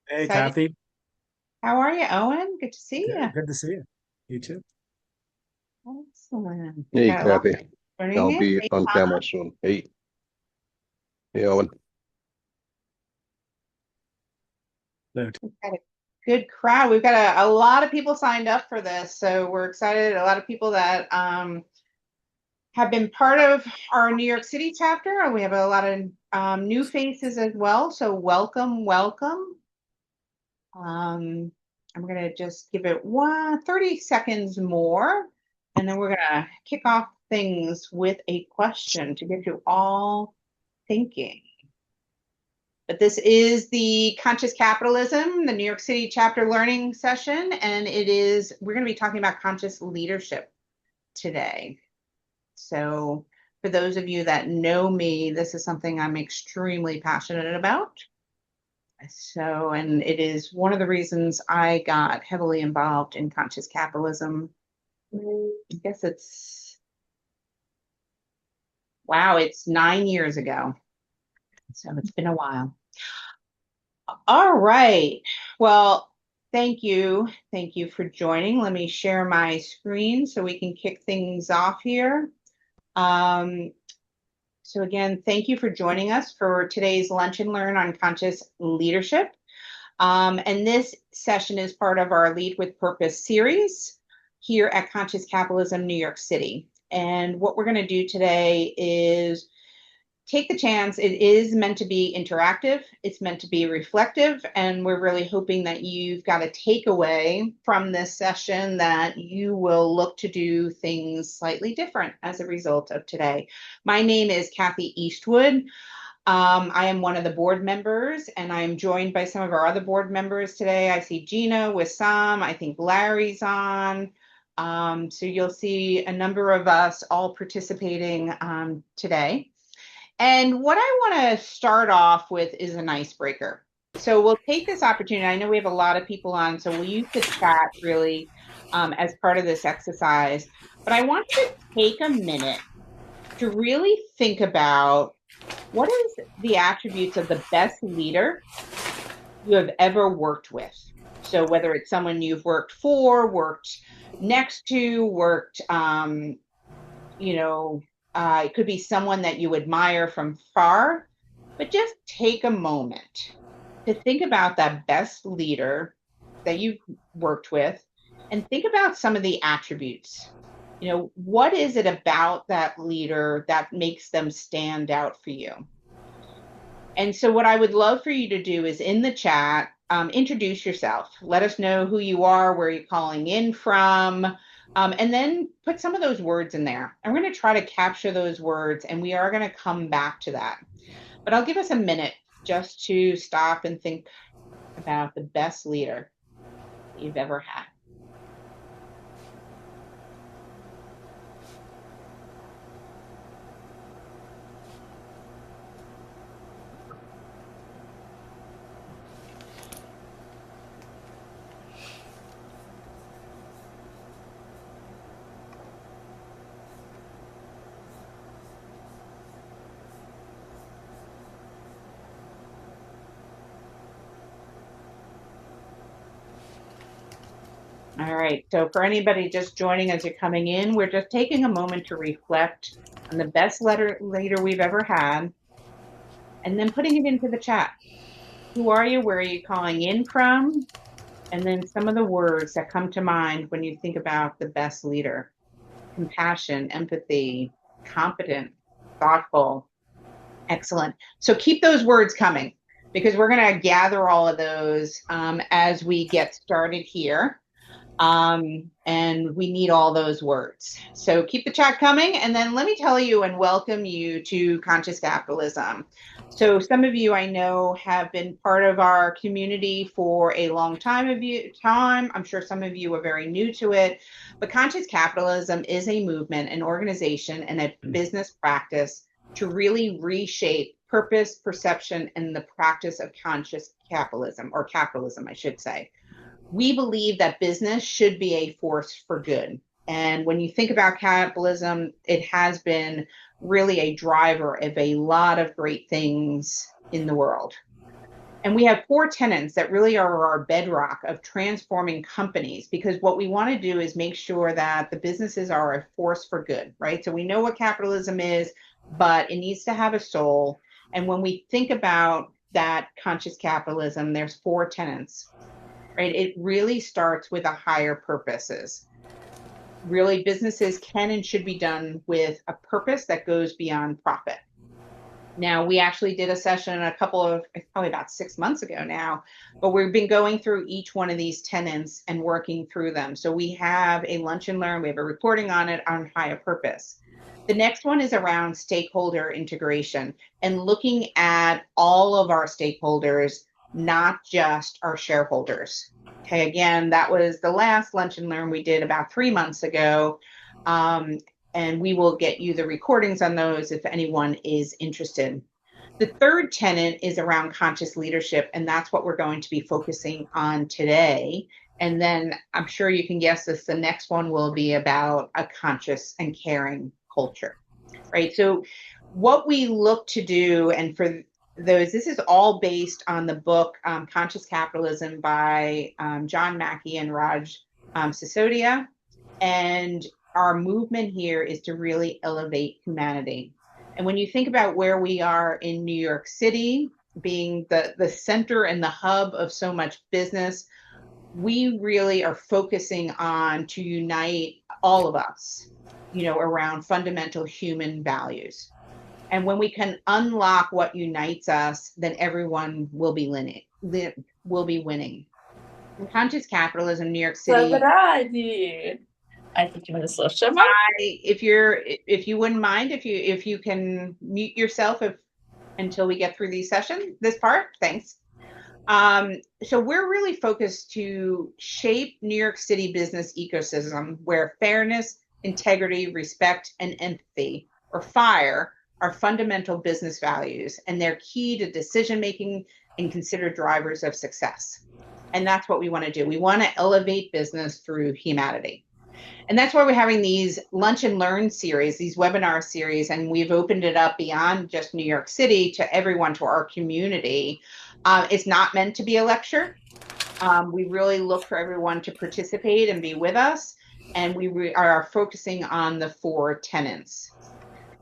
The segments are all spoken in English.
Hey, Excited. Kathy. How are you, Owen? Good to see you. Good to see you. You too. Excellent. Hey, Got a lot Kathy. learning I'll here. be Hey, on Tom. camera soon. Hey, Owen. Good. We've got a good crowd. We've got a lot of people signed up for this, so we're excited. A lot of people that have been part of our New York City chapter, and we have a lot of new faces as well. So welcome, welcome. I'm going to just give it 30 seconds more, and then we're going to kick off things with a question to get you all thinking. But this is the Conscious Capitalism, the New York City chapter learning session, and we're going to be talking about conscious leadership today. So, for those of you that know me, this is something I'm extremely passionate about. So, and it is one of the reasons I got heavily involved in conscious capitalism. I guess wow, it's 9 years ago. So it's been a while. All right. Well, thank you. Thank you for joining. Let me share my screen so we can kick things off here. Um, so again, thank you for joining us for today's Lunch and Learn on Conscious Leadership. And this session is part of our Lead with Purpose series here at Conscious Capitalism New York City. And what we're going to do today is take the chance. It is meant to be interactive, it's meant to be reflective, and we're really hoping that you've got a takeaway from this session that you will look to do things slightly different as a result of today. My name is Kathy Eastwood. I am one of the board members, and I'm joined by some of our other board members today. I see Gina, Wissam, I think Larry's on. So you'll see a number of us all participating today. And what I want to start off with is an icebreaker. So we'll take this opportunity. I know we have a lot of people on, so we'll use the chat really as part of this exercise. But I want you to take a minute to really think about what is the attributes of the best leader you have ever worked with. So whether it's someone you've worked for, worked next to, worked you know, it could be someone that you admire from far, but just take a moment to think about that best leader that you've worked with and think about some of the attributes. What is it about that leader that makes them stand out for you? And so, what I would love for you to do is in the chat, introduce yourself. Let us know who you are, where you're calling in from, and then put some of those words in there. I'm going to try to capture those words, and we are going to come back to that. But I'll give us a minute just to stop and think about the best leader you've ever had. All right. So, for anybody just joining as you're coming in, we're just taking a moment to reflect on the best leader we've ever had and then putting it into the chat. Who are you? Where are you calling in from? And then some of the words that come to mind when you think about the best leader: compassion, empathy, competent, thoughtful, excellent. So keep those words coming because we're going to gather all of those as we get started here. And we need all those words. So keep the chat coming. And then let me tell you and welcome you to Conscious Capitalism. So some of you I know have been part of our community for a long time. I'm sure some of you are very new to it. But Conscious Capitalism is a movement, an organization, and a business practice to really reshape purpose, perception, and the practice of conscious capitalism, or capitalism, I should say. We believe that business should be a force for good. And when you think about capitalism, it has been really a driver of a lot of great things in the world. And we have 4 tenets that really are our bedrock of transforming companies, because what we want to do is make sure that the businesses are a force for good, right? So we know what capitalism is, but it needs to have a soul. And when we think about that conscious capitalism, there's 4 tenets, right? It really starts with a higher purposes. Really, businesses can and should be done with a purpose that goes beyond profit. Now, we actually did a session probably about 6 months ago now, but we've been going through each one of these tenets and working through them. So we have a lunch and learn, we have a recording on it on higher purpose. The next one is around stakeholder integration and looking at all of our stakeholders, not just our shareholders. Okay, again, that was the last lunch and learn we did about 3 months ago. And we will get you the recordings on those if anyone is interested. The third tenet is around conscious leadership, and that's what we're going to be focusing on today. And then I'm sure you can guess this, the next one will be about a conscious and caring culture, right? So what we look to do, and for those, this is all based on the book Conscious Capitalism by John Mackey and Raj Sisodia. And our movement here is to really elevate humanity. And when you think about where we are in New York City, being the center and the hub of so much business, we really are focusing on to unite all of us, around fundamental human values. And when we can unlock what unites us, then everyone will be winning. In Conscious Capitalism, New York City. Verdade. I think you just left him. If you wouldn't mind, if you can mute yourself until we get through these sessions, this part, thanks. So we're really focused to shape New York City business ecosystem where fairness, integrity, respect, and empathy, or FIRE, are fundamental business values, and they're key to decision making and considered drivers of success. And that's what we want to do. We want to elevate business through humanity. And that's why we're having these lunch and learn series, these webinar series, and we've opened it up beyond just New York City to everyone, to our community. It's not meant to be a lecture. We really look for everyone to participate and be with us. And we are focusing on the 4 tenets.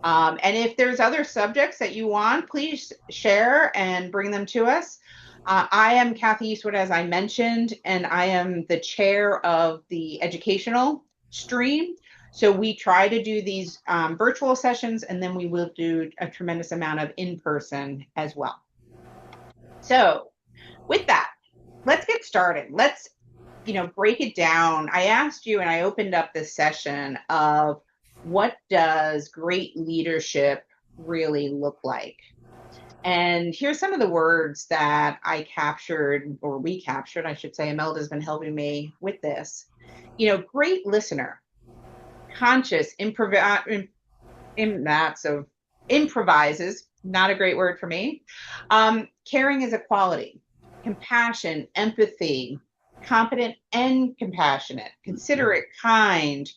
And if there's other subjects that you want, please share and bring them to us. I am Kathy Eastwood, as I mentioned, and I am the chair of the educational stream. So we try to do these virtual sessions, and then we will do a tremendous amount of in-person as well. So with that, let's get started. Let's, break it down. I asked you, and I opened up this session of what does great leadership really look like? And here's some of the words that I captured, or we captured, I should say. Imelda's been helping me with this. Great listener, conscious, improvises, not a great word for me. Caring is a quality, compassion, empathy, competent and compassionate, considerate, kind,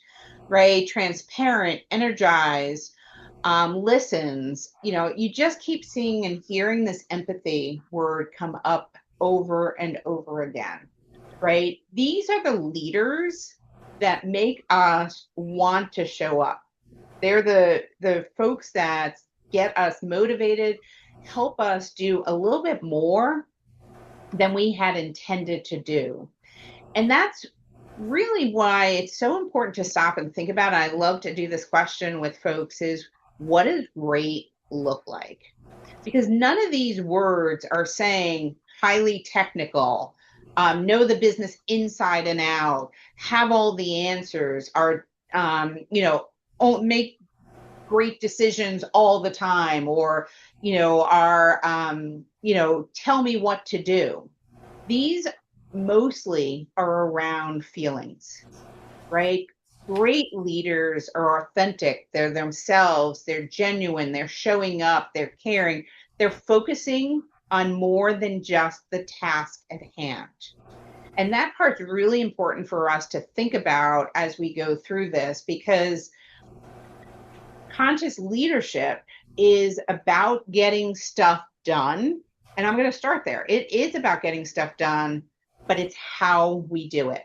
right? Transparent, energized, listens. You just keep seeing and hearing this empathy word come up over and over again, right? These are the leaders that make us want to show up. They're the folks that get us motivated, help us do a little bit more than we had intended to do. And that's really why it's so important to stop and think about. And I love to do this question with folks is, what does great look like? Because none of these words are saying highly technical, know the business inside and out, have all the answers, are, make great decisions all the time, or, are, tell me what to do. These mostly are around feelings, right? Great leaders are authentic. They're themselves. They're genuine. They're showing up. They're caring. They're focusing on more than just the task at hand. And that part's really important for us to think about as we go through this, because conscious leadership is about getting stuff done And I'm going to start there. It is about getting stuff done, but it's how we do it.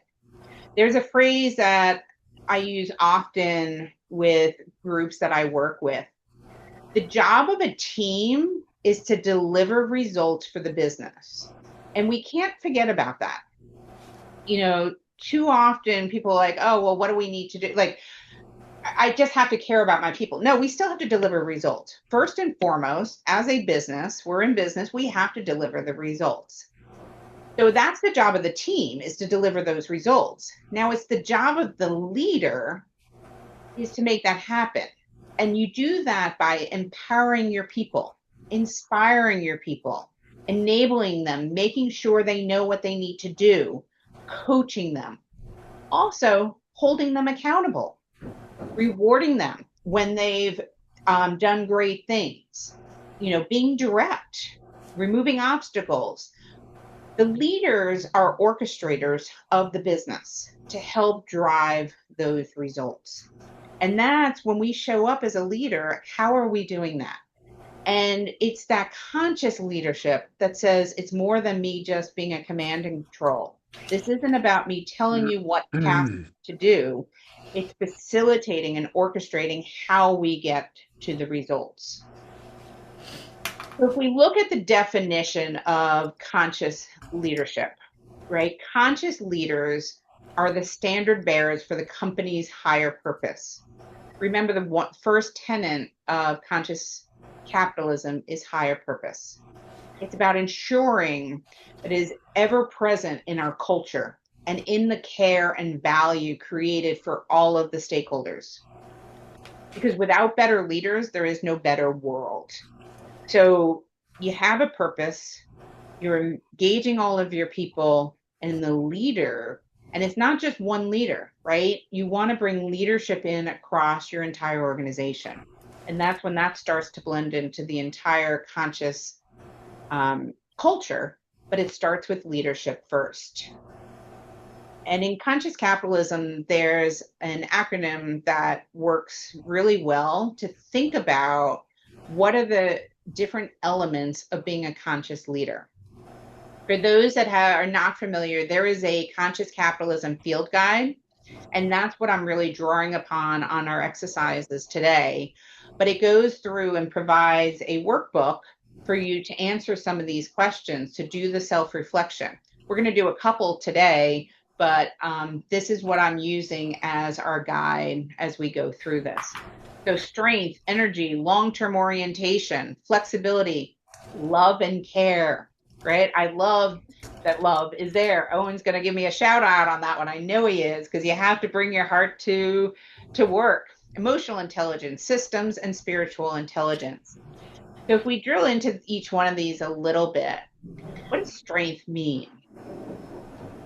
There's a phrase that I use often with groups that I work with. The job of a team is to deliver results for the business. And we can't forget about that. Too often people are like, oh, well, what do we need to do? Like, I just have to care about my people. No, we still have to deliver results. First and foremost, as a business, we're in business, we have to deliver the results. So that's the job of the team, is to deliver those results. Now it's the job of the leader is to make that happen. And you do that by empowering your people, inspiring your people, enabling them, making sure they know what they need to do, coaching them, also holding them accountable, rewarding them when they've done great things, being direct, removing obstacles. The leaders are orchestrators of the business to help drive those results. And that's when we show up as a leader, how are we doing that? And it's that conscious leadership that says it's more than me just being a command and control. This isn't about me telling you what tasks to do. It's facilitating and orchestrating how we get to the results. So if we look at the definition of conscious leadership, right? Conscious leaders are the standard bearers for the company's higher purpose. Remember, the first tenet of conscious capitalism is higher purpose. It's about ensuring that it is ever present in our culture and in the care and value created for all of the stakeholders. Because without better leaders, there is no better world. So you have a purpose, you're engaging all of your people, and the leader, and it's not just one leader, right? You want to bring leadership in across your entire organization. And that's when that starts to blend into the entire conscious culture, but it starts with leadership first. And in conscious capitalism, there's an acronym that works really well to think about what are the different elements of being a conscious leader. For those that are not familiar, there is a conscious capitalism field guide, and that's what I'm really drawing upon on our exercises today. But it goes through and provides a workbook for you to answer some of these questions, to do the self-reflection. We're going to do a couple today, but this is what I'm using as our guide as we go through this. So strength, energy, long-term orientation, flexibility, love and care, right? I love that love is there. Owen's going to give me a shout out on that one. I know he is, because you have to bring your heart to work. Emotional intelligence, systems, and spiritual intelligence. So if we drill into each one of these a little bit, what does strength mean?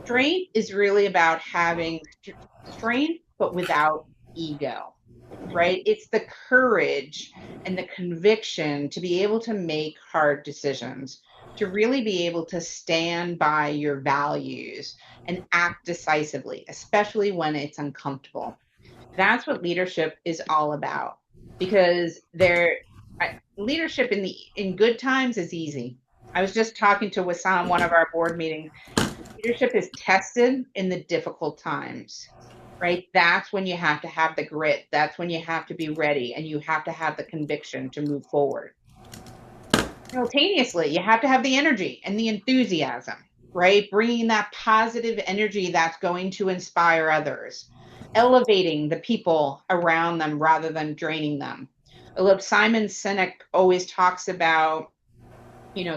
Strength is really about having strength, but without ego, right? It's the courage and the conviction to be able to make hard decisions, to really be able to stand by your values and act decisively, especially when it's uncomfortable. That's what leadership is all about, because leadership in good times is easy. I was just talking to Wissam, one of our board meetings. Leadership is tested in the difficult times, right? That's when you have to have the grit. That's when you have to be ready, and you have to have the conviction to move forward. Simultaneously, you have to have the energy and the enthusiasm, right? Bringing that positive energy that's going to inspire others, elevating the people around them rather than draining them. I love Simon Sinek always talks about,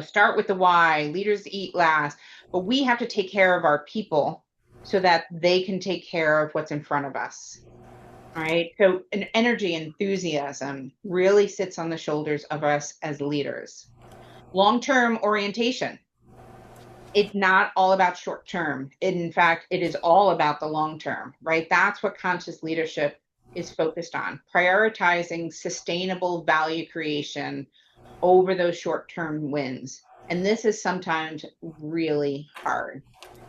start with the why, leaders eat last, but we have to take care of our people so that they can take care of what's in front of us. All right. So an energy, enthusiasm really sits on the shoulders of us as leaders. Long-term orientation. It's not all about short-term. In fact, it is all about the long-term, right? That's what conscious leadership is focused on, prioritizing sustainable value creation over those short-term wins. And this is sometimes really hard,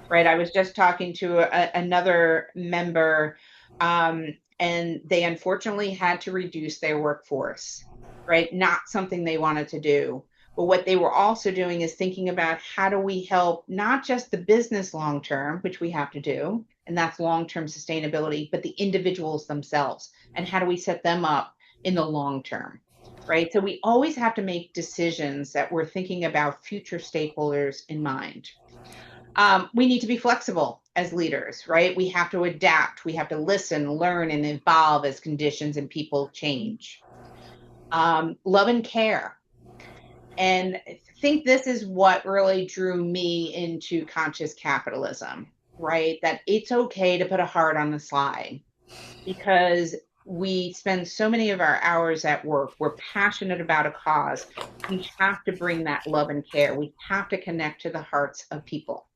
right? I was just talking to another member, and they unfortunately had to reduce their workforce, right? Not something they wanted to do. But what they were also doing is thinking about how do we help not just the business long term, which we have to do, and that's long-term sustainability, but the individuals themselves, and how do we set them up in the long term, right? So we always have to make decisions that we're thinking about future stakeholders in mind. We need to be flexible as leaders, right? We have to adapt. We have to listen, learn, and evolve as conditions and people change. Love and care. And I think this is what really drew me into conscious capitalism, right? That it's okay to put a heart on the slide because we spend so many of our hours at work. We're passionate about a cause. We have to bring that love and care. We have to connect to the hearts of people.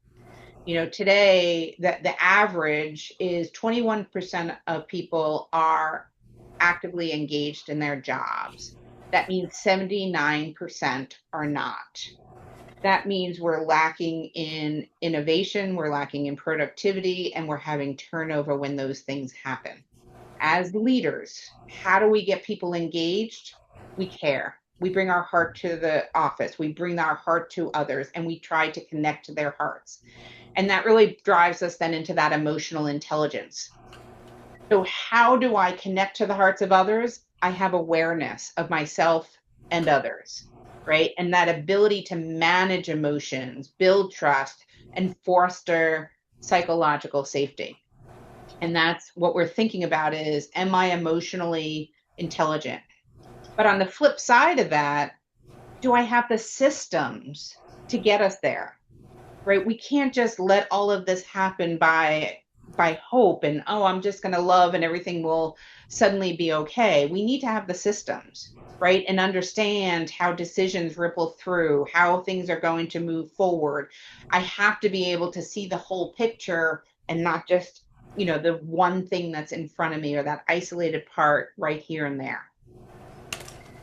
You know, today the average is 21% of people are actively engaged in their jobs. That means 79% are not. That means we're lacking in innovation, we're lacking in productivity, and we're having turnover when those things happen. As leaders, how do we get people engaged? We care. We bring our heart to the office. We bring our heart to others, and we try to connect to their hearts. And that really drives us then into that emotional intelligence. So how do I connect to the hearts of others? I have awareness of myself and others, right? And that ability to manage emotions, build trust, and foster psychological safety. And that's what we're thinking about is, am I emotionally intelligent? But on the flip side of that, do I have the systems to get us there? Right? We can't just let all of this happen by hope and, oh, I'm just going to love and everything will suddenly be okay. We need to have the systems, right? And understand how decisions ripple through, how things are going to move forward. I have to be able to see the whole picture and not just, you know, the one thing that's in front of me or that isolated part right here and there.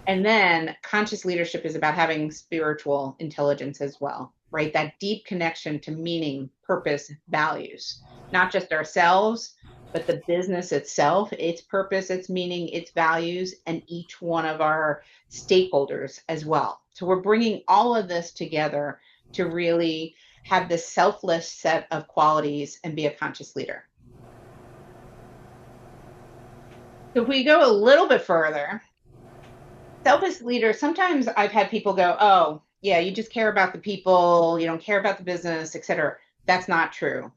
And then conscious leadership is about having spiritual intelligence as well, right? That deep connection to meaning, purpose, values, not just ourselves, but the business itself, its purpose, its meaning, its values, and each one of our stakeholders as well. So we're bringing all of this together to really have this selfless set of qualities and be a conscious leader. So if we go a little bit further, selfless leader, sometimes I've had people go, oh, yeah, you just care about the people, you don't care about the business, etc. That's not true.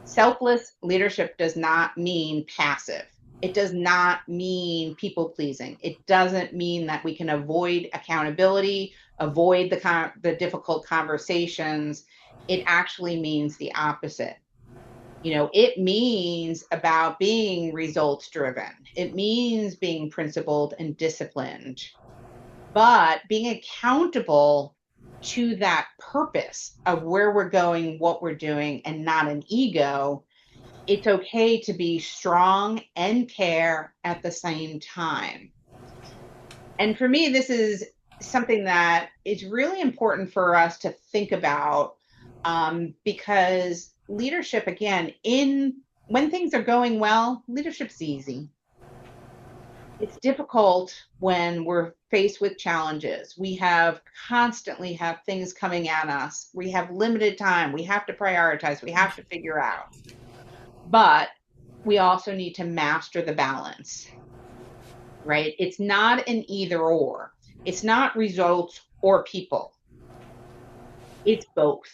Selfless leadership does not mean passive. It does not mean people pleasing. It doesn't mean that we can avoid accountability, avoid the difficult conversations. It actually means the opposite. You know, it means about being results driven. It means being principled and disciplined, but being accountable to that purpose of where we're going, what we're doing, and not an ego. It's okay to be strong and care at the same time. And for me, this is something that is really important for us to think about because leadership, again, when things are going well, leadership's easy. It's difficult when we're faced with challenges. We constantly have things coming at us. We have limited time. We have to prioritize. We have to figure out. But we also need to master the balance, right? It's not an either or. It's not results or people. It's both.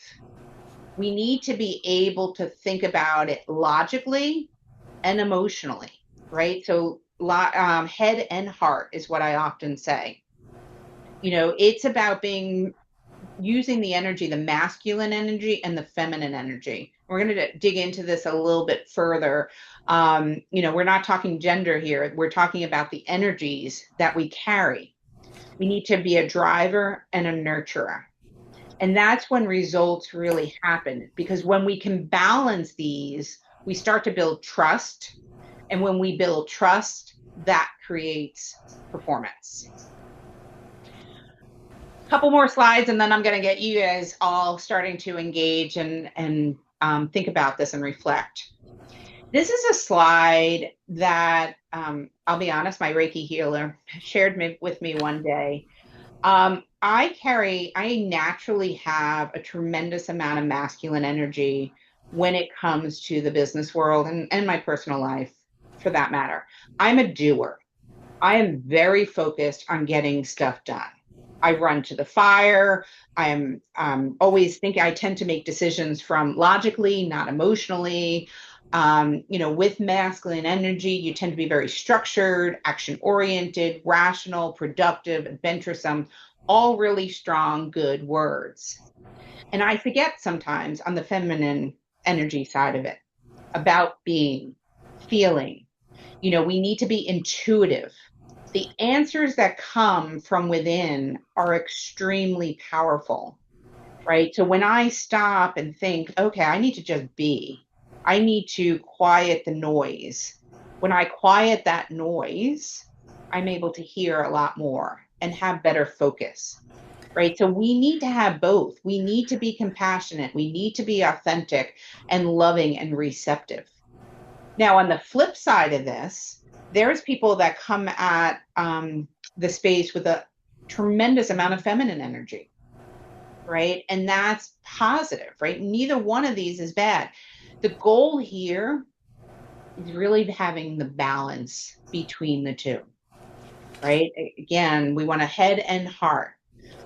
We need to be able to think about it logically and emotionally, right? So head and heart is what I often say. You know, it's about using the energy, the masculine energy and the feminine energy. We're going to dig into this a little bit further. You know, we're not talking gender here. We're talking about the energies that we carry. We need to be a driver and a nurturer. And that's when results really happen, because when we can balance these, we start to build trust. And when we build trust, that creates performance. A couple more slides, and then I'm going to get you guys all starting to engage and think about this and reflect. This is a slide that, I'll be honest, my Reiki healer shared with me one day. I naturally have a tremendous amount of masculine energy when it comes to the business world and my personal life for that matter. I'm a doer. I am very focused on getting stuff done. I run to the fire. I am always thinking, I tend to make decisions from logically, not emotionally. With masculine energy, you tend to be very structured, action oriented, rational, productive, adventuresome, all really strong, good words. And I forget sometimes on the feminine energy side of it about being, feeling. We need to be intuitive. The answers that come from within are extremely powerful, right? So when I stop and think, okay, I need to just be, I need to quiet the noise. When I quiet that noise, I'm able to hear a lot more and have better focus, right? So we need to have both. We need to be compassionate. We need to be authentic and loving and receptive. Now, on the flip side of this, there's people that come at the space with a tremendous amount of feminine energy, right? And that's positive, right? Neither one of these is bad. The goal here is really having the balance between the two, right? Again, we want a head and heart.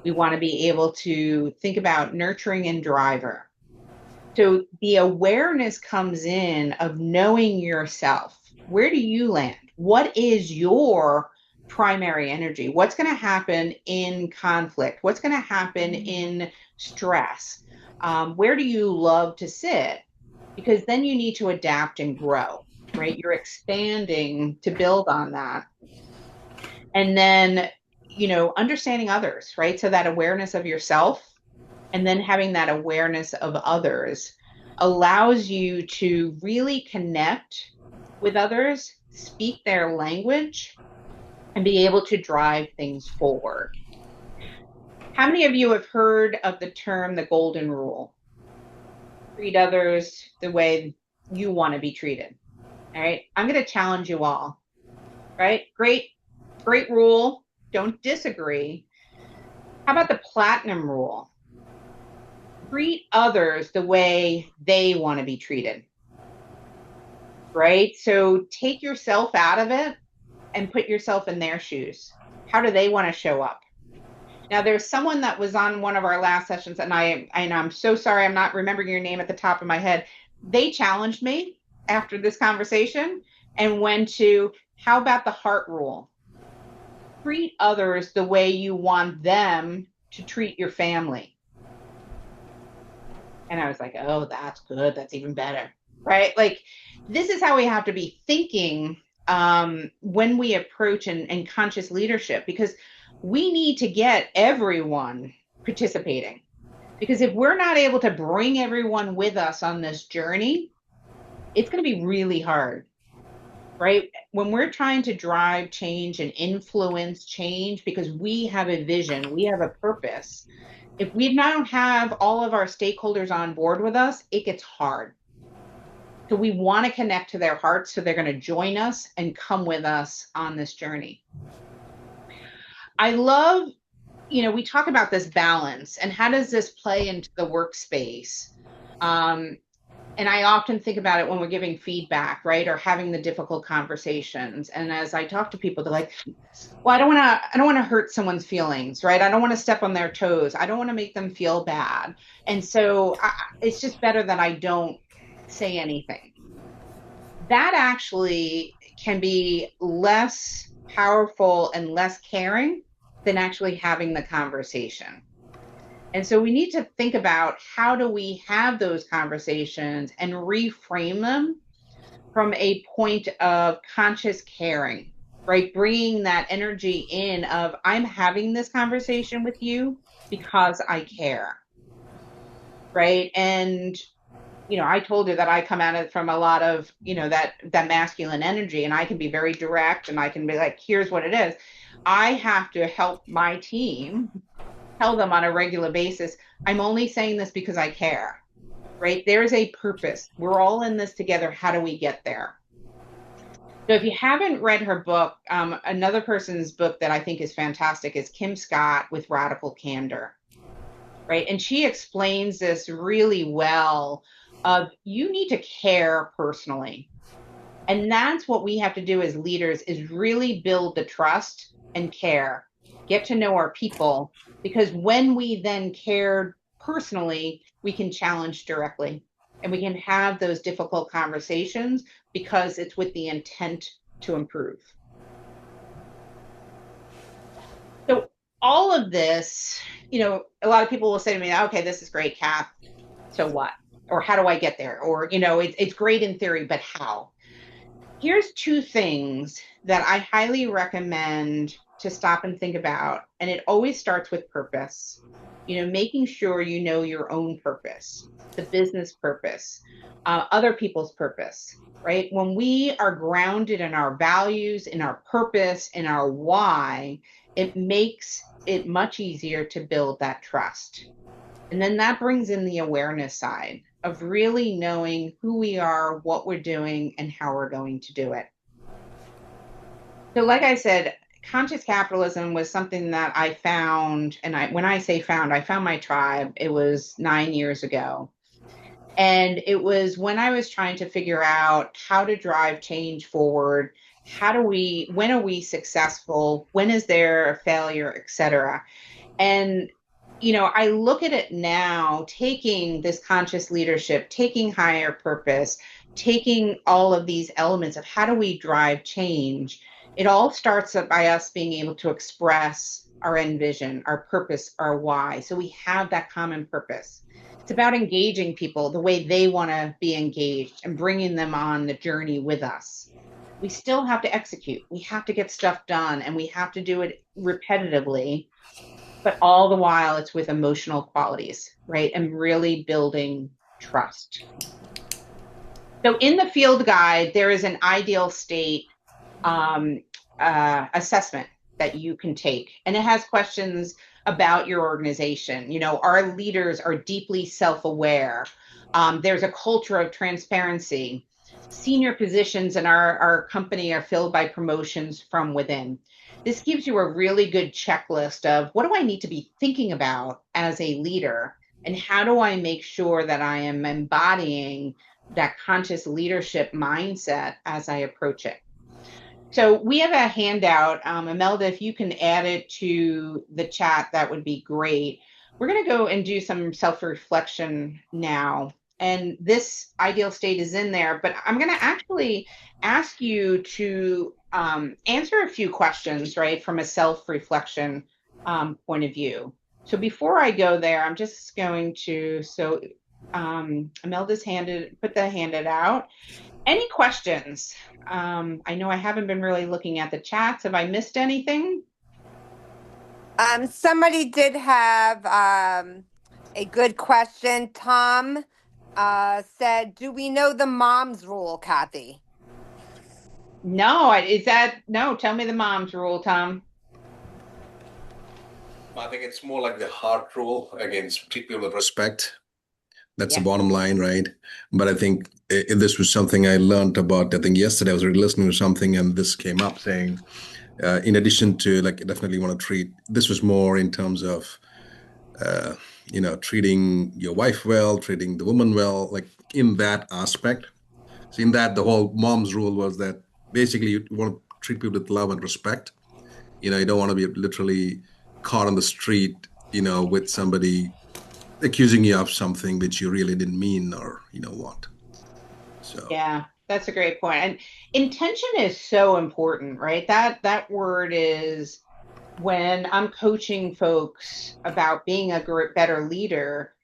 We want to be able to think about nurturing and driver. So the awareness comes in of knowing yourself. Where do you land? What is your primary energy? What's going to happen in conflict? What's going to happen in stress? Where do you love to sit? Because then you need to adapt and grow, right? You're expanding to build on that. And then, understanding others, right? So that awareness of yourself and then having that awareness of others allows you to really connect with others, speak their language, and be able to drive things forward. How many of you have heard of the term the golden rule? Treat others the way you want to be treated. All right. I'm going to challenge you all. Right? Great rule. Don't disagree. How about the platinum rule? Treat others the way they want to be treated. Right? So take yourself out of it and put yourself in their shoes. How do they want to show up? Now, there's someone that was on one of our last sessions, and I'm so sorry, I'm not remembering your name at the top of my head. They challenged me after this conversation and went to, how about the heart rule? Treat others the way you want them to treat your family. And I was like, oh, that's good. That's even better, right? Like, this is how we have to be thinking when we approach and conscious leadership, because we need to get everyone participating. Because if we're not able to bring everyone with us on this journey, it's going to be really hard, right? When we're trying to drive change and influence change because we have a vision, we have a purpose. If we don't have all of our stakeholders on board with us, it gets hard. So we want to connect to their hearts, so they're going to join us and come with us on this journey. I love, we talk about this balance and how does this play into the workspace? And I often think about it when we're giving feedback, right? Or having the difficult conversations. And as I talk to people, they're like, well, I don't want to hurt someone's feelings, right? I don't want to step on their toes. I don't want to make them feel bad. And so it's just better that I don't say anything. That actually can be less powerful and less caring than actually having the conversation. And so we need to think about, how do we have those conversations and reframe them from a point of conscious caring, right? Bringing that energy in of, I'm having this conversation with you because I care, right? And, I told you that I come at it from a lot of, that masculine energy, and I can be very direct and I can be like, here's what it is. I have to help my team tell them on a regular basis, I'm only saying this because I care, right? There's a purpose. We're all in this together. How do we get there? So if you haven't read her book, another person's book that I think is fantastic is Kim Scott with Radical Candor, right? And she explains this really well of you need to care personally. And that's what we have to do as leaders is really build the trust and care, get to know our people, because when we then care personally, we can challenge directly and we can have those difficult conversations because it's with the intent to improve. So all of this, a lot of people will say to me, okay, this is great, Kath. So what? Or how do I get there? Or, it's great in theory, but how? Here's two things that I highly recommend to stop and think about. And it always starts with purpose, making sure you know your own purpose, the business purpose, other people's purpose, right? When we are grounded in our values, in our purpose, in our why, it makes it much easier to build that trust. And then that brings in the awareness side of really knowing who we are, what we're doing, and how we're going to do it. So like I said, Conscious Capitalism was something that I found, and when I say found, I found my tribe. It was 9 years ago. And it was when I was trying to figure out how to drive change forward, when are we successful? When is there a failure, et cetera? And I look at it now, taking this conscious leadership, taking higher purpose, taking all of these elements of how do we drive change. It all starts by us being able to express our end vision, our purpose, our why. So we have that common purpose. It's about engaging people the way they want to be engaged and bringing them on the journey with us. We still have to execute. We have to get stuff done, and we have to do it repetitively. But all the while, it's with emotional qualities, right? And really building trust. So in the field guide, there is an ideal state assessment that you can take. And it has questions about your organization. Our leaders are deeply self-aware. There's a culture of transparency. Senior positions in our company are filled by promotions from within. This gives you a really good checklist of what do I need to be thinking about as a leader, and how do I make sure that I am embodying that conscious leadership mindset as I approach it. So we have a handout. Imelda, if you can add it to the chat, that would be great. We're going to go and do some self-reflection now. And this ideal state is in there, but I'm going to actually ask you to answer a few questions, right, from a self-reflection point of view. So before I go there, I'm just going to, Imelda's put the handed out. Any questions? I know I haven't been really looking at the chats. Have I missed anything? Somebody did have a good question. Tom said, do we know the mom's rule, Kathy? No, tell me the mom's rule, Tom. I think it's more like the heart rule. Again, treat people with respect. That's the bottom line, right? But I think this was something I learned about, I think yesterday I was listening to something and this came up saying, in addition to definitely want to treat, this was more in terms of, treating your wife well, treating the woman well, in that aspect. So in that, the whole mom's rule was that basically you want to treat people with love and respect. You don't want to be literally caught on the street, with somebody accusing you of something which you really didn't mean or want. So yeah, that's a great point. And intention is so important, right? That word is, when I'm coaching folks about being a better leader,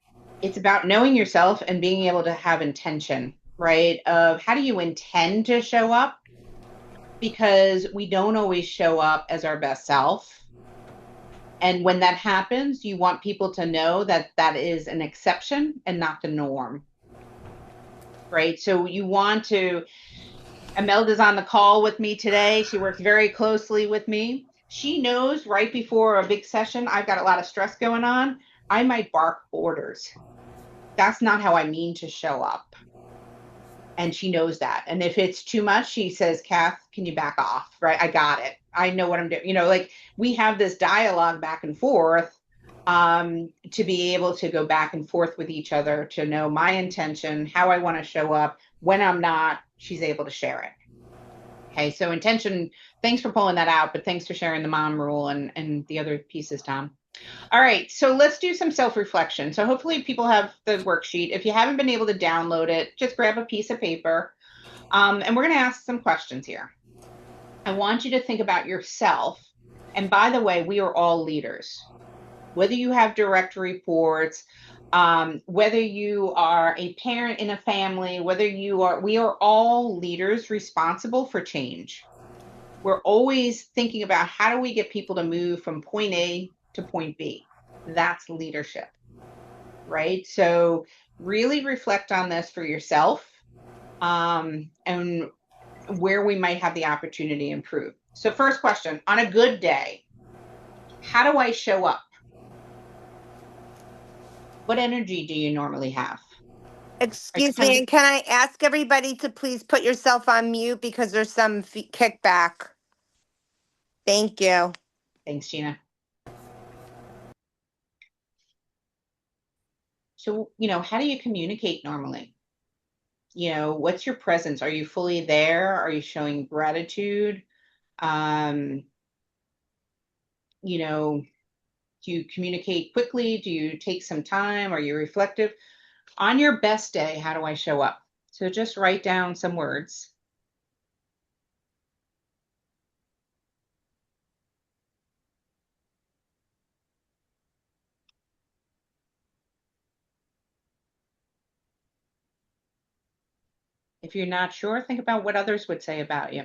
it's about knowing yourself and being able to have intention, right? Of how do you intend to show up? Because we don't always show up as our best self. And when that happens, you want people to know that that is an exception and not the norm, right? So you want to, Imelda's on the call with me today. She works very closely with me. She knows right before a big session, I've got a lot of stress going on. I might bark orders. That's not how I mean to show up. And she knows that. And if it's too much, she says, Kath, can you back off? Right? I got it. I know what I'm doing. You know, like we have this dialogue back and forth to be able to go back and forth with each other, to know my intention, how I want to show up. When I'm not, she's able to share it. Okay, so intention, thanks for pulling that out, but thanks for sharing the mom rule and the other pieces, Tom. All right, so let's do some self-reflection. So hopefully people have the worksheet. If you haven't been able to download it, just grab a piece of paper. And we're going to ask some questions here. I want you to think about yourself. And by the way, we are all leaders. Whether you have direct reports, whether you are a parent in a family, we are all leaders responsible for change. We're always thinking about how do we get people to move from point A to point B. That's leadership, right? So really reflect on this for yourself, and where we might have the opportunity to improve. So first question, on a good day, how do I show up? What energy do you normally have? Excuse me, and can I ask everybody to please put yourself on mute because there's some kickback. Thank you. Thanks, Gina. So, you know, how do you communicate normally? You know, what's your presence? Are you fully there? Are you showing gratitude? You know, do you communicate quickly? Do you take some time? Are you reflective? On your best day, how do I show up? So just write down some words. If you're not sure, think about what others would say about you.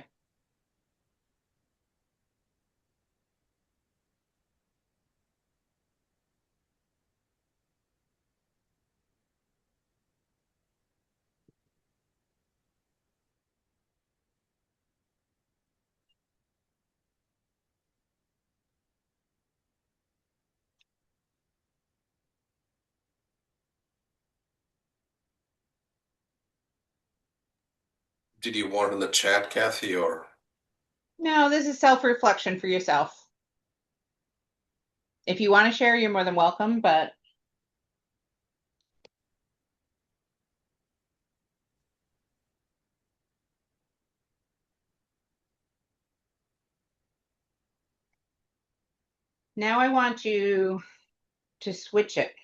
Did you want in the chat, Kathy, or? No, this is self-reflection for yourself. If you want to share, you're more than welcome, but now I want you to switch it.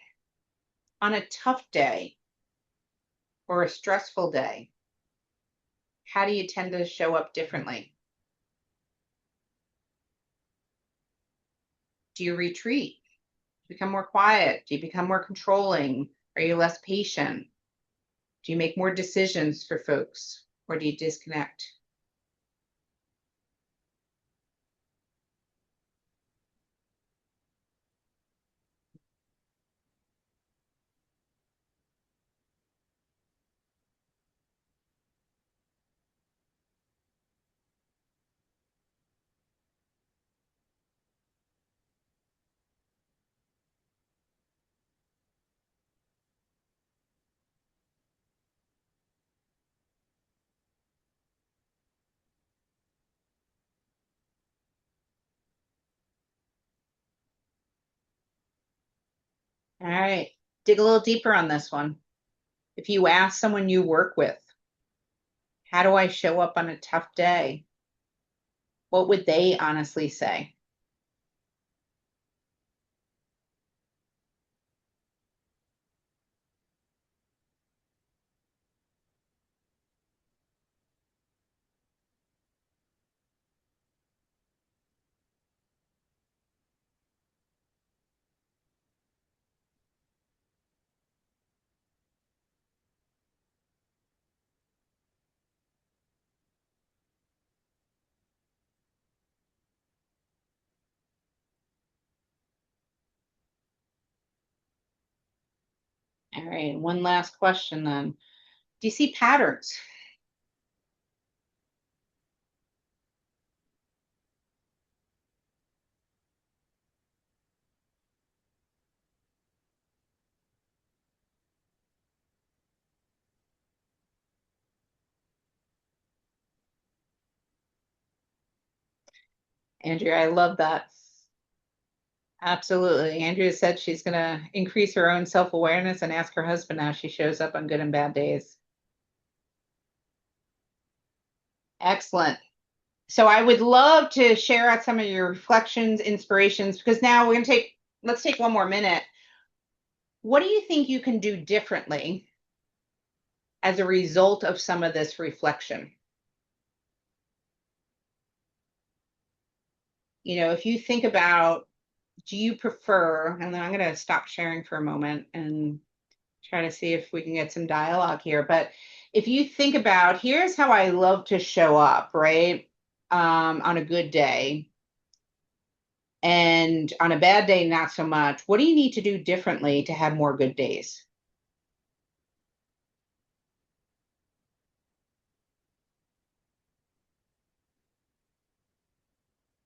On a tough day or a stressful day, how do you tend to show up differently? Do you retreat? Do you become more quiet? Do you become more controlling? Are you less patient? Do you make more decisions for folks, or do you disconnect? All right, dig a little deeper on this one. If you ask someone you work with, how do I show up on a tough day? What would they honestly say? All right, one last question then. Do you see patterns? Andrea, I love that. Absolutely. Andrea said she's going to increase her own self-awareness and ask her husband how she shows up on good and bad days. Excellent. So I would love to share out some of your reflections, inspirations, because now we're going to let's take one more minute. What do you think you can do differently as a result of some of this reflection? You know, if you think about, do you prefer, and then I'm going to stop sharing for a moment and try to see if we can get some dialogue here. But if you think about, here's how I love to show up, right? On a good day. And on a bad day, not so much. What do you need to do differently to have more good days?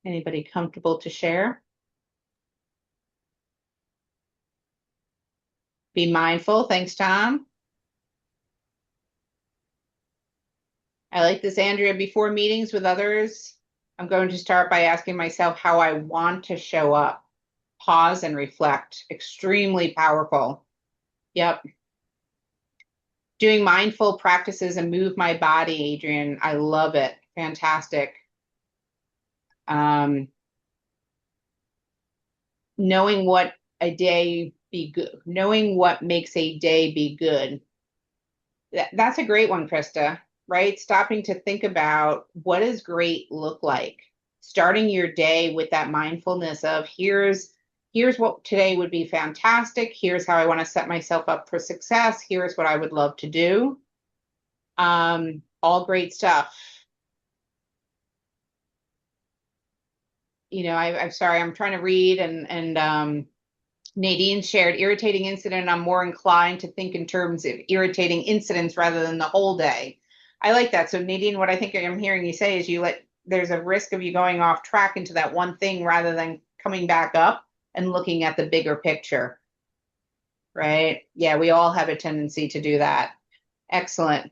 Anybody comfortable to share? Be mindful. Thanks, Tom. I like this, Andrea. Before meetings with others, I'm going to start by asking myself how I want to show up. Pause and reflect. Extremely powerful. Yep. Doing mindful practices and move my body, Adrian. I love it. Fantastic. Knowing what a day be good, knowing what makes a day be good. That's a great one, Krista, right? Stopping to think about what does great look like? Starting your day with that mindfulness of here's what today would be fantastic. Here's how I want to set myself up for success. Here's what I would love to do. All great stuff. You know, I'm sorry, I'm trying to read and Nadine shared irritating incident. I'm more inclined to think in terms of irritating incidents rather than the whole day. I like that. So Nadine, what I think I'm hearing you say is there's a risk of you going off track into that one thing rather than coming back up and looking at the bigger picture. Right? Yeah, we all have a tendency to do that. Excellent.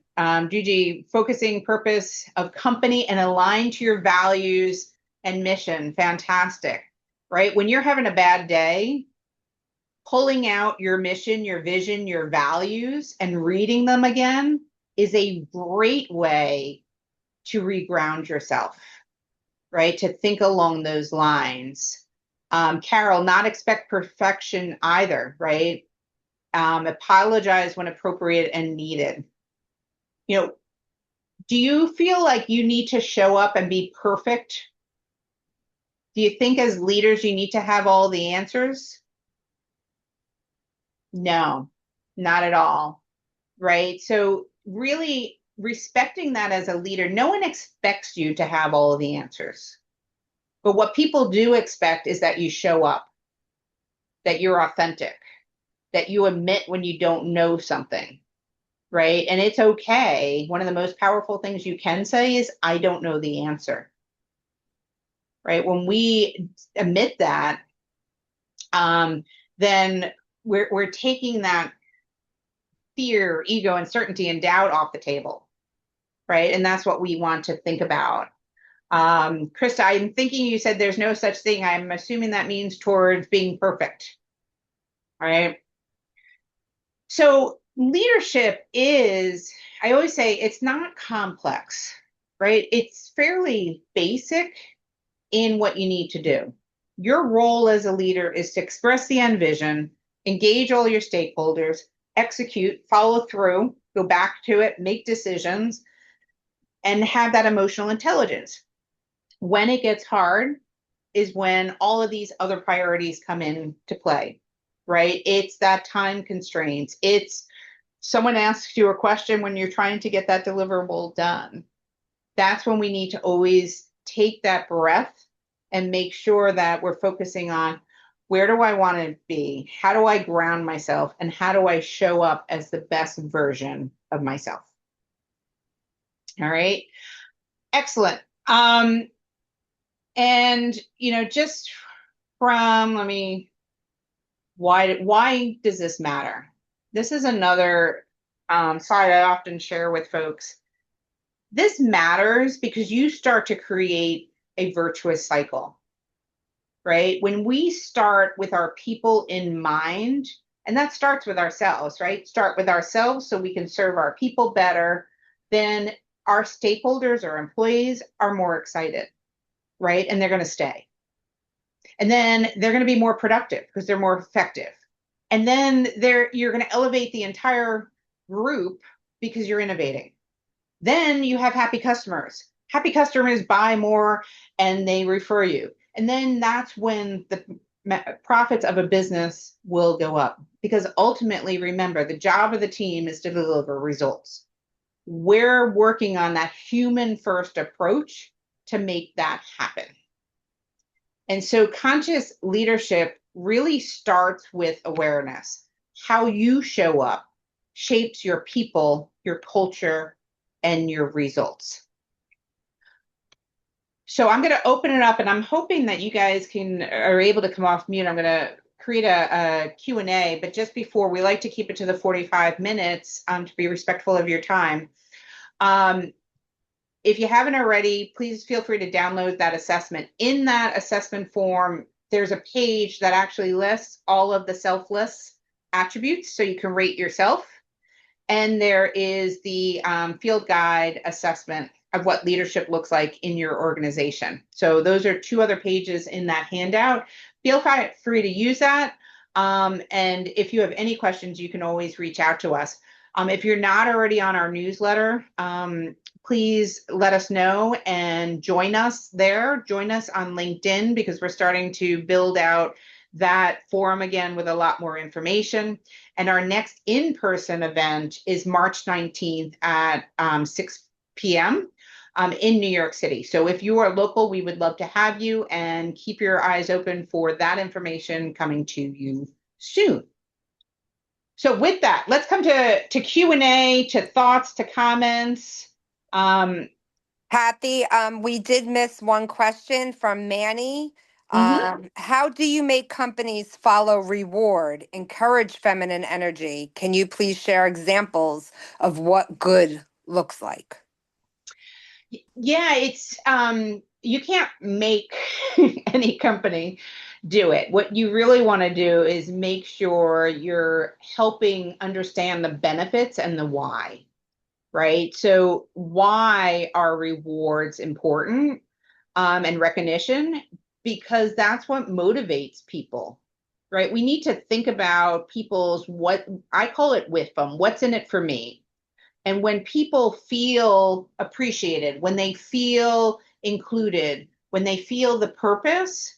Gigi, focusing purpose of company and align to your values and mission. Fantastic. Right? When you're having a bad day, pulling out your mission, your vision, your values, and reading them again is a great way to reground yourself, right? To think along those lines. Carol, not expect perfection either, right? Apologize when appropriate and needed. You know, do you feel like you need to show up and be perfect? Do you think as leaders you need to have all the answers? No, not at all. Right? So really respecting that as a leader, no one expects you to have all of the answers. But what people do expect is that you show up, that you're authentic, that you admit when you don't know something, right? And it's okay. One of the most powerful things you can say is, I don't know the answer, right? When we admit that, then we're taking that fear, ego, uncertainty, and doubt off the table, right? And that's what we want to think about. Krista, I'm thinking you said there's no such thing. I'm assuming that means towards being perfect, right? So leadership is, I always say, it's not complex, right? It's fairly basic in what you need to do. Your role as a leader is to express the end vision, engage all your stakeholders, execute, follow through, go back to it, make decisions, and have that emotional intelligence. When it gets hard is when all of these other priorities come into play, right? It's that time constraints. It's someone asks you a question when you're trying to get that deliverable done. That's when we need to always take that breath and make sure that we're focusing on, where do I want to be? How do I ground myself? And how do I show up as the best version of myself? All right. Excellent. And, you know, just from, why does this matter? This is another slide I often share with folks. This matters because you start to create a virtuous cycle, right? When we start with our people in mind, and that starts with ourselves, right? Start with ourselves so we can serve our people better, then our stakeholders or employees are more excited, right? And they're going to stay. And then they're going to be more productive because they're more effective. And then you're going to elevate the entire group because you're innovating. Then you have happy customers. Happy customers buy more and they refer you. And then that's when the profits of a business will go up. Because ultimately, remember, the job of the team is to deliver results. We're working on that human first approach to make that happen. And so conscious leadership really starts with awareness. How you show up shapes your people, your culture, and your results. So I'm going to open it up, and I'm hoping that you guys are able to come off mute. I'm going to create a Q&A, but just before, we like to keep it to the 45 minutes to be respectful of your time. If you haven't already, please feel free to download that assessment. In that assessment form, there's a page that actually lists all of the selfless attributes, so you can rate yourself. And there is the field guide assessment of what leadership looks like in your organization. So those are 2 other pages in that handout. Feel free to use that. And if you have any questions, you can always reach out to us. If you're not already on our newsletter, please let us know and join us there. Join us on LinkedIn because we're starting to build out that forum again with a lot more information. And our next in-person event is March 19th at 6 p.m. In New York City. So if you are local, we would love to have you, and keep your eyes open for that information coming to you soon. So with that, let's come to Q&A, to thoughts, to comments. Kathy, we did miss one question from Manny. How do you make companies follow reward, encourage feminine energy? Can you please share examples of what good looks like? Yeah, it's you can't make any company do it. What you really want to do is make sure you're helping understand the benefits and the why, right? So why are rewards important and recognition? Because that's what motivates people, right? We need to think about people's, what I call it WIFM, what's in it for me. And when people feel appreciated, when they feel included, when they feel the purpose,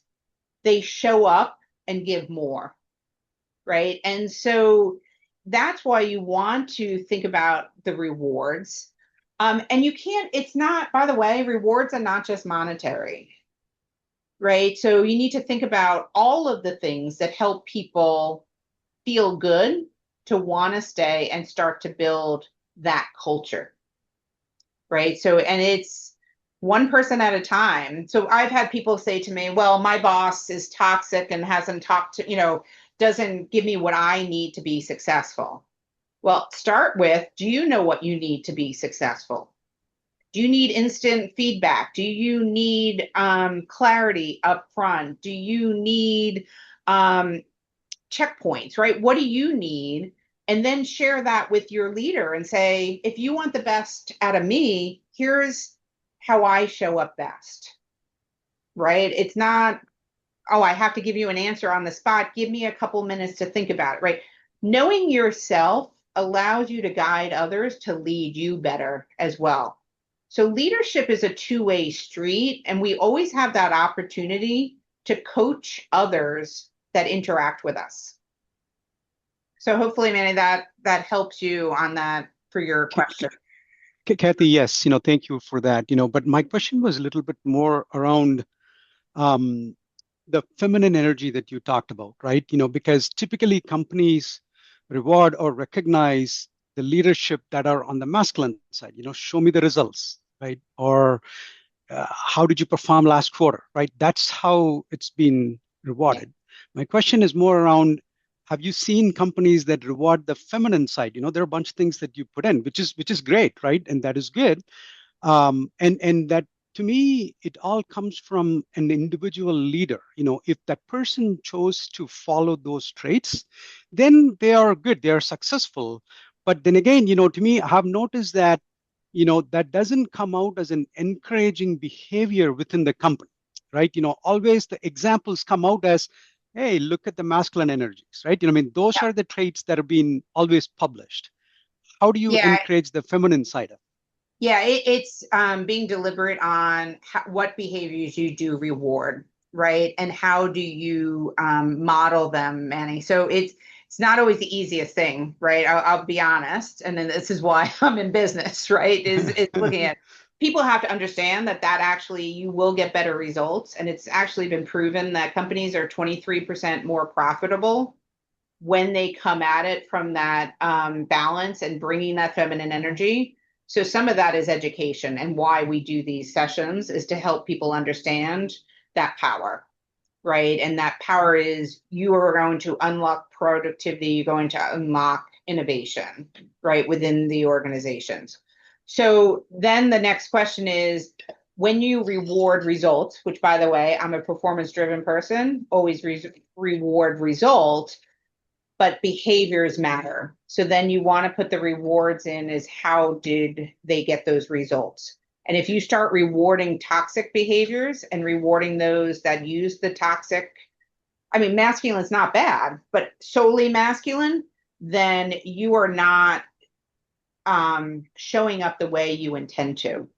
they show up and give more, right? And so that's why you want to think about the rewards. And you can't, it's not, by the way, rewards are not just monetary, right? So you need to think about all of the things that help people feel good to want to stay and start to build that culture, right? So, and it's one person at a time. So I've had people say to me, well, my boss is toxic and hasn't talked to, doesn't give me what I need to be successful. Well, start with, do you know what you need to be successful? Do you need instant feedback? Do you need clarity up front? Do you need checkpoints, right? What do you need? And then share that with your leader and say, if you want the best out of me, here's how I show up best, right? It's not, oh, I have to give you an answer on the spot. Give me a couple minutes to think about it, right? Knowing yourself allows you to guide others to lead you better as well. So leadership is a two-way street, and we always have that opportunity to coach others that interact with us. So hopefully, Manny, that helps you on that for your question. Kathy, yes, thank you for that. But my question was a little bit more around the feminine energy that you talked about, right? Because typically companies reward or recognize the leadership that are on the masculine side. Show me the results, right? Or how did you perform last quarter, right? That's how it's been rewarded. My question is more around, have you seen companies that reward the feminine side? There are a bunch of things that you put in, which is great, right? And that is good. And that to me, it all comes from an individual leader. If that person chose to follow those traits, then they are good, they are successful. But then again, to me, I have noticed that, that doesn't come out as an encouraging behavior within the company, right? Always the examples come out as, hey, look at the masculine energies, right? I mean, those are the traits that have been always published. How do you Yeah, encourage the feminine side of yeah, it's being deliberate on what behaviors you do reward, right? And how do you model them, Manny? So it's not always the easiest thing, right? I'll be honest, and then this is why I'm in business, right? Is looking it? at people have to understand that actually you will get better results, and it's actually been proven that companies are 23% more profitable when they come at it from that balance and bringing that feminine energy. So some of that is education, and why we do these sessions is to help people understand that power, right? And that power is you are going to unlock productivity, you're going to unlock innovation, right, within the organizations. So then the next question is, when you reward results, which by the way, I'm a performance driven person, always reward results, but behaviors matter. So then you want to put the rewards in is how did they get those results? And if you start rewarding toxic behaviors and rewarding those that use the toxic, I mean, masculine is not bad, but solely masculine, then you are not showing up the way you intend to,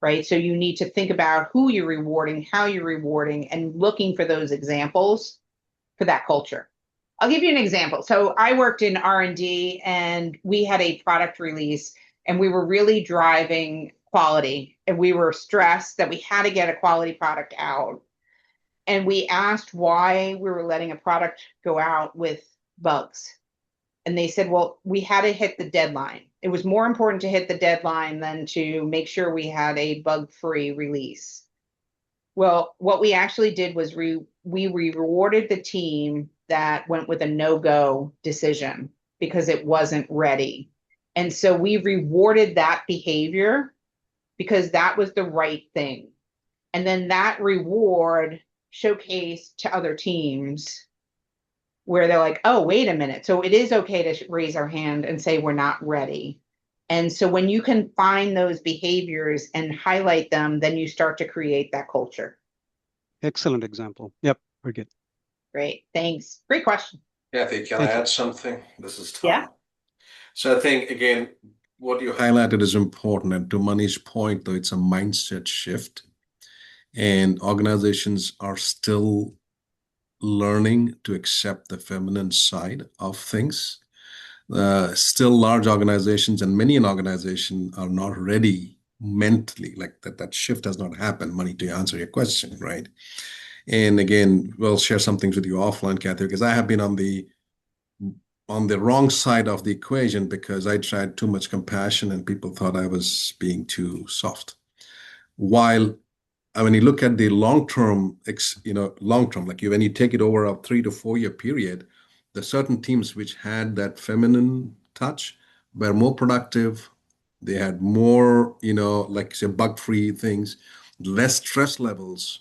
right? So you need to think about who you're rewarding, how you're rewarding, and looking for those examples for that culture. I'll give you an example. So I worked in R&D, and we had a product release, and we were really driving quality, and we were stressed that we had to get a quality product out. And we asked why we were letting a product go out with bugs. And they said, well, we had to hit the deadline. It was more important to hit the deadline than to make sure we had a bug-free release. Well, what we actually did was we rewarded the team that went with a no-go decision because it wasn't ready. And so we rewarded that behavior because that was the right thing. And then that reward showcased to other teams where they're like, oh, wait a minute. So it is okay to raise our hand and say we're not ready. And so when you can find those behaviors and highlight them, then you start to create that culture. Excellent example. Yep, very good. Great. Thanks. Great question. Kathy, can I add something? This is Tom. Yeah. So I think, again, what you highlighted is important. And to Mani's point, though, it's a mindset shift. And organizations are still learning to accept the feminine side of things. Still large organizations and many an organization are not ready mentally, like that shift has not happened, Mani, to answer your question, right? And again, we'll share some things with you offline, Kathy, because I have been on the wrong side of the equation because I tried too much compassion and people thought I was being too soft. While when you look at the long-term, like when you take it over a 3 to 4 year period, the certain teams which had that feminine touch were more productive. They had more, like say, bug-free things, less stress levels,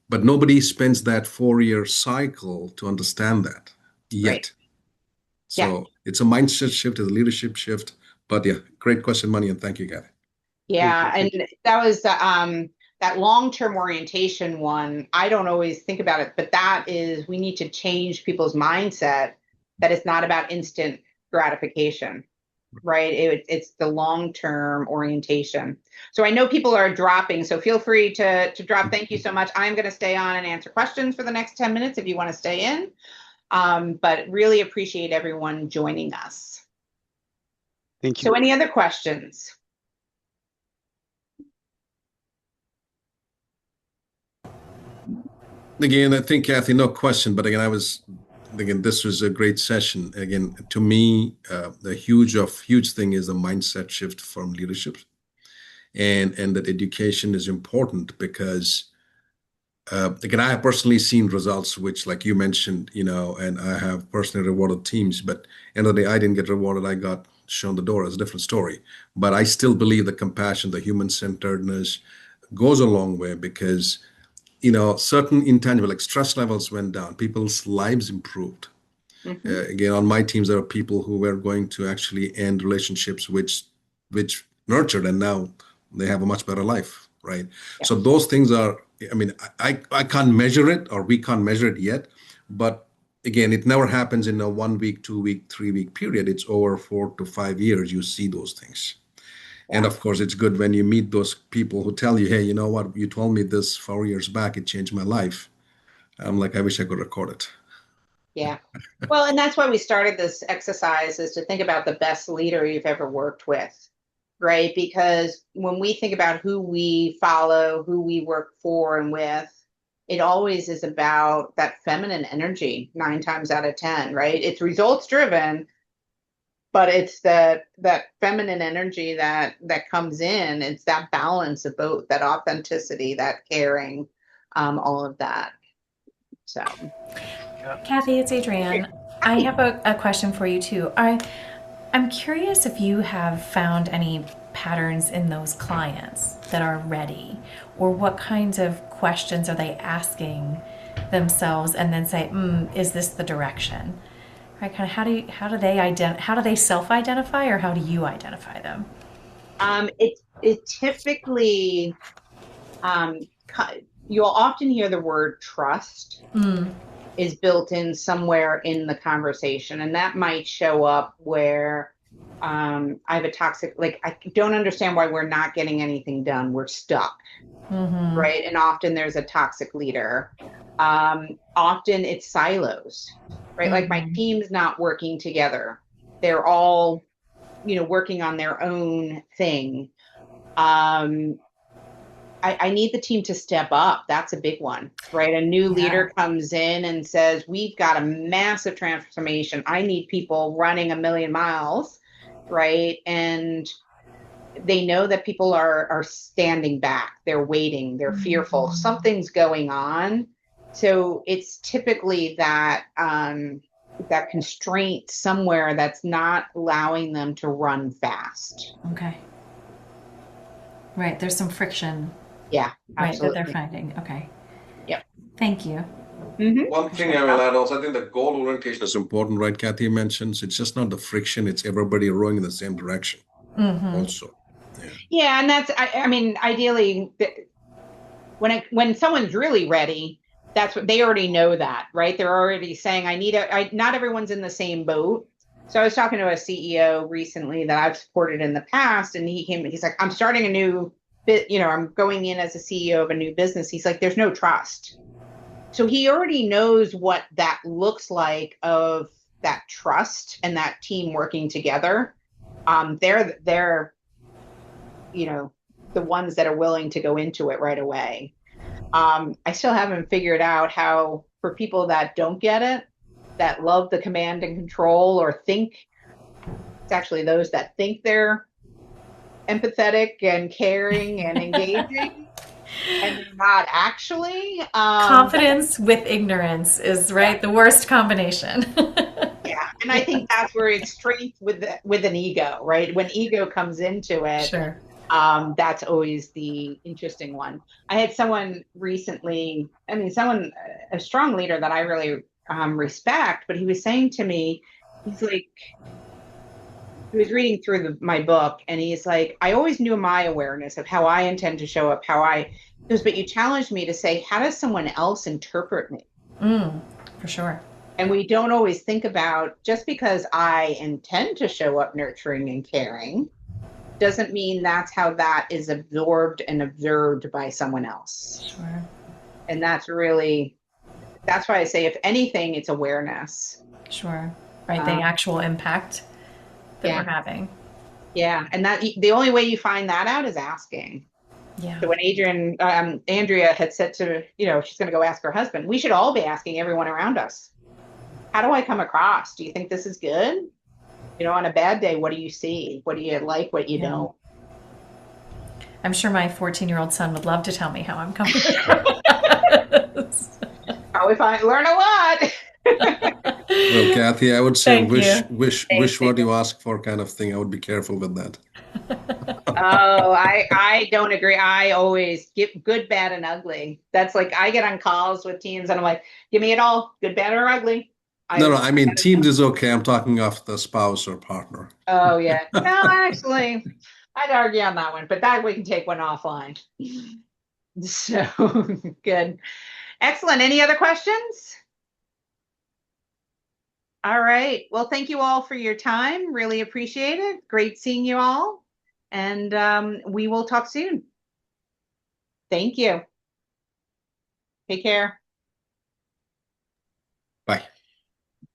but nobody spends that 4 year cycle to understand that yet. Right. So it's a mindset shift, it's a leadership shift. But yeah, great question, Mani, and thank you, Kathy. Yeah, and that was that long-term orientation one. I don't always think about it, but that is, we need to change people's mindset that it's not about instant gratification, right? It's the long-term orientation. So I know people are dropping, so feel free to drop. Thank you so much. I'm going to stay on and answer questions for the next 10 minutes if you want to stay in. But really appreciate everyone joining us. Thank you. So any other questions? Again, I think, Kathy, no question, but again, this was a great session. Again, to me, the huge thing is the mindset shift from leadership, and that education is important because, again, I have personally seen results which, like you mentioned, and I have personally rewarded teams, but end of the day, I didn't get rewarded. I got shown the door. It's a different story. But I still believe the compassion, the human-centeredness, goes a long way because, certain intangible, like stress levels went down, people's lives improved. Again, on my teams, there are people who were going to actually end relationships which nurtured, and now they have a much better life, right? Yeah. So those things are, I mean, I can't measure it, or we can't measure it yet, but again, it never happens in a 1 week, 2 week, 3 week period. It's over 4 to 5 years you see those things. And of course, it's good when you meet those people who tell you, hey, you know what, you told me this 4 years back, it changed my life. I'm like, I wish I could record it. Yeah. Well, and that's why we started this exercise, is to think about the best leader you've ever worked with, right? Because when we think about who we follow, who we work for and with, it always is about that feminine energy 9 times out of 10, right? It's results driven, but it's that feminine energy that comes in. It's that balance of both, that authenticity, that caring, all of that. So, Kathy, it's Adrienne. I have a question for you too. I'm curious if you have found any patterns in those clients that are ready, or what kinds of questions are they asking themselves, and then say, is this the direction? Right? Kind of how do they self-identify, or how do you identify them? It typically, you'll often hear the word trust is built in somewhere in the conversation. And that might show up where I have a toxic, like, I don't understand why we're not getting anything done. We're stuck, right? And often there's a toxic leader. Often it's silos, right? Like, my team's not working together. They're all, working on their own thing. I need the team to step up. That's a big one, right? A new leader comes in and says, we've got a massive transformation. I need people running 1,000,000 miles, right? And they know that people are standing back. They're waiting. They're fearful. Something's going on. So it's typically that constraint somewhere that's not allowing them to run fast. Okay. Right. There's some friction. Yeah, absolutely. That they're finding. Okay. Yep. Thank you. One thing I will add also, I think the goal orientation is important, right? Kathy mentions it's just not the friction, it's everybody rowing in the same direction also. Yeah, and that's, I mean, ideally, when someone's really ready, that's what they already know that, right? They're already saying, not everyone's in the same boat. So I was talking to a CEO recently that I've supported in the past, and he's like, I'm starting a new I'm going in as a CEO of a new business. He's like, there's no trust. So he already knows what that looks like, of that trust and that team working together. They're the ones that are willing to go into it right away. I still haven't figured out how, for people that don't get it, that love the command and control, or think, it's actually those that think they're empathetic and caring and engaging, and they're not actually. Confidence with ignorance is the worst combination. Yeah, and I think that's where it's strength with an ego, right? When ego comes into it, sure. That's always the interesting one. I had someone recently, a strong leader that I really respect, but he was saying to me, he's like, he was reading through my book, and he's like, I always knew my awareness of how I intend to show up, but you challenged me to say, how does someone else interpret me? For sure. And we don't always think about, just because I intend to show up nurturing and caring doesn't mean that's how that is absorbed and observed by someone else. Sure. And that's why I say, if anything, it's awareness. Sure. Right. The actual impact that we're having. Yeah. And that the only way you find that out is asking. Yeah. So when Andrea had said to, she's going to go ask her husband, we should all be asking everyone around us, how do I come across? Do you think this is good? On a bad day, what do you see? What do you like? What you don't? I'm sure my 14-year-old son would love to tell me how I'm coming across. Probably learn a lot. Well, Kathy, I would say Thank you. wish what you ask for kind of thing. I would be careful with that. Oh, I don't agree. I always give good, bad, and ugly. That's like I get on calls with teams and I'm like, give me it all, good, bad, or ugly. No, no, I I mean, teams is okay. I'm talking of the spouse or partner. Oh yeah. No, actually, I'd argue on that one, but that we can take one offline. So good. Excellent. Any other questions? All right. Well, thank you all for your time. Really appreciate it. Great seeing you all. And we will talk soon. Thank you. Take care.